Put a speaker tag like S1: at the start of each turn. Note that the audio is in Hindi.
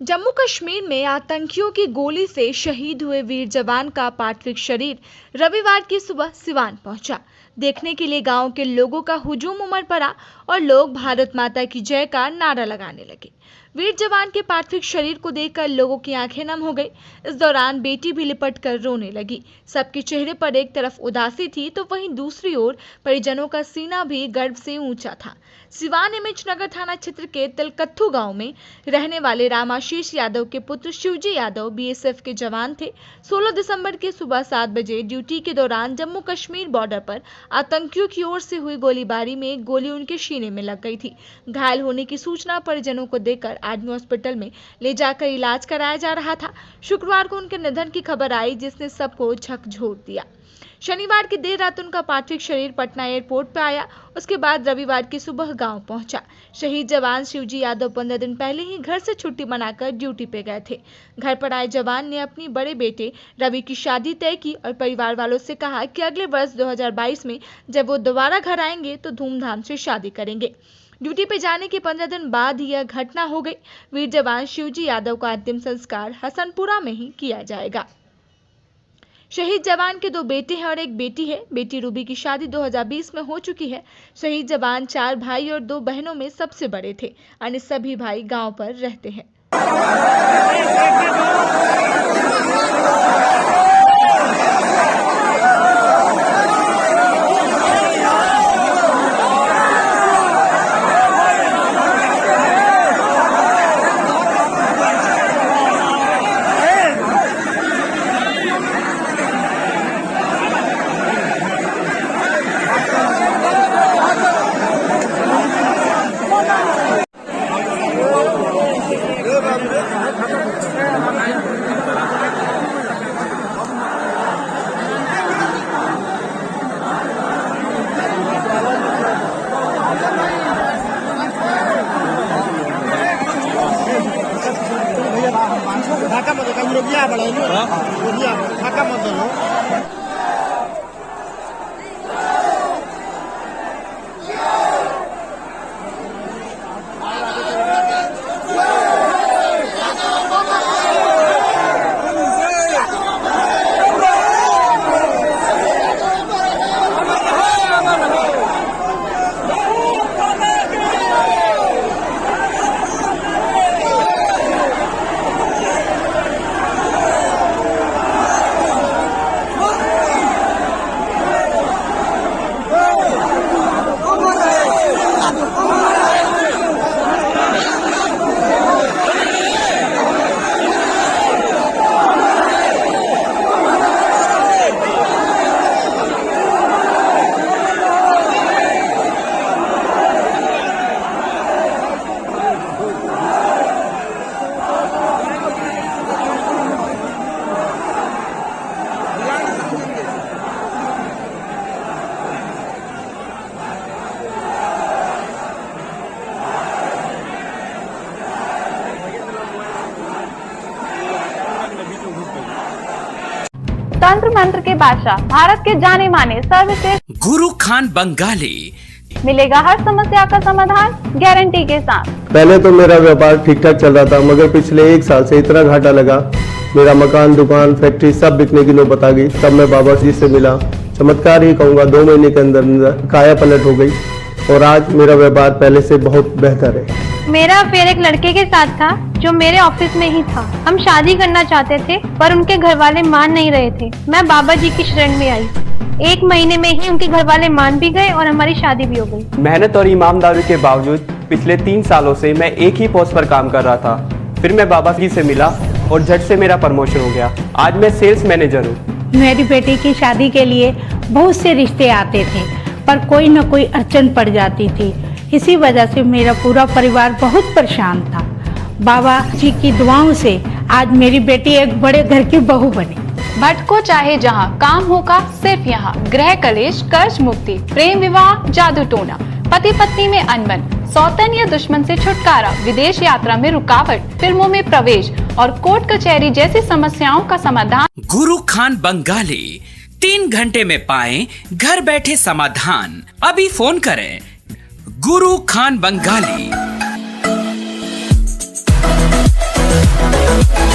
S1: जम्मू कश्मीर में आतंकियों की गोली से शहीद हुए वीर जवान का पार्थिव शरीर रविवार की सुबह सिवान पहुंचा। देखने के लिए गांव के लोगों का हुजूम उमड़ पड़ा और लोग भारत माता की जय का नारा लगाने लगे। वीर जवान के पार्थिव शरीर को देखकर लोगों की आंखें नम हो गई। इस दौरान बेटी भी लिपट कर रोने लगी। सबके चेहरे पर एक तरफ उदासी थी तो वहीं दूसरी ओर परिजनों का सीना भी गर्व से ऊंचा था। सिवान इमेज नगर थाना क्षेत्र के तिलकत्थू गांव में रहने वाले रामाशीष यादव के पुत्र शिवजी यादव बीएसएफ के जवान थे। 16 दिसंबर की सुबह 7 बजे ड्यूटी के दौरान जम्मू कश्मीर बॉर्डर पर आतंकियों की ओर से हुई गोलीबारी में एक गोली उनके सीने में लग गई थी। घायल होने की सूचना परिजनों को देकर आर्मी हॉस्पिटल में ले जाकर इलाज कराया जा रहा था। शुक्रवार को उनके निधन की खबर आई जिसने सबको झकझोर दिया। शनिवार की देर रात उनका पार्थिव शरीर पटना एयरपोर्ट पर आया। उसके बाद रविवार की सुबह गांव पहुंचा। शहीद जवान शिवजी यादव 15 दिन पहले ही घर से छुट्टी मनाकर ड्यूटी पे गए थे। घर पर आए जवान ने अपनी बड़े बेटे रवि की शादी तय की और परिवार वालों से कहा कि अगले वर्ष 2022 में जब वो दोबारा घर आएंगे तो धूमधाम से शादी करेंगे। ड्यूटी पे जाने के 15 दिन बाद यह घटना हो गई। वीर जवान शिवजी यादव का अंतिम संस्कार हसनपुरा में ही किया जाएगा। शहीद जवान के 2 बेटे हैं और एक बेटी है। बेटी रूबी की शादी 2020 में हो चुकी है। शहीद जवान 4 भाई और 2 बहनों में सबसे बड़े थे। अन्य सभी भाई गांव पर रहते हैं।
S2: ढाका मत दो रोगिया बड़ा रोगिया ढाका मत दो।
S3: तंत्र मंत्र के बादशाह, भारत के जाने माने सर्वश्रेष्ठ
S4: गुरु खान बंगाली
S3: मिलेगा हर समस्या का समाधान गारंटी के साथ।
S5: पहले तो मेरा व्यापार ठीक ठाक चल रहा था, मगर पिछले 1 साल से इतना घाटा लगा। मेरा मकान, दुकान, फैक्ट्री सब बिकने की नौबत आ गई। तब मैं बाबा जी से मिला। चमत्कार ही कहूँगा, 2 महीने के अंदर काया पलट हो गई और आज मेरा व्यापार पहले से बहुत बेहतर है।
S3: मेरा अफेयर एक लड़के के साथ था जो मेरे ऑफिस में ही था। हम शादी करना चाहते थे पर उनके घर वाले मान नहीं रहे थे। मैं बाबा जी की शरण में आई। 1 महीने में ही उनके घर वाले मान भी गए और हमारी शादी भी हो गई।
S6: मेहनत और ईमानदारी के बावजूद पिछले 3 सालों से मैं एक ही पोस्ट पर काम कर रहा था। फिर मैं बाबा जी से मिला और झट से मेरा प्रमोशन हो गया। आज मैं सेल्स मैनेजर हूँ।
S7: मेरी बेटी की शादी के लिए बहुत से रिश्ते आते थे पर कोई न कोई अड़चन पड़ जाती थी। इसी वजह से मेरा पूरा परिवार बहुत परेशान था। बाबा जी की दुआओं से आज मेरी बेटी एक बड़े घर की बहू बनी।
S8: भटको चाहे जहाँ, काम होगा सिर्फ यहाँ। गृह कलेश, कर्ज मुक्ति, प्रेम विवाह, जादू टोना, पति पत्नी में अनबन, सौतन या दुश्मन से छुटकारा, विदेश यात्रा में रुकावट, फिल्मों में प्रवेश और कोर्ट कचहरी जैसी समस्याओं का समाधान।
S4: गुरु खान बंगाली 3 घंटे में पाएं घर बैठे समाधान। अभी फोन करें गुरु खान बंगाली।
S9: है।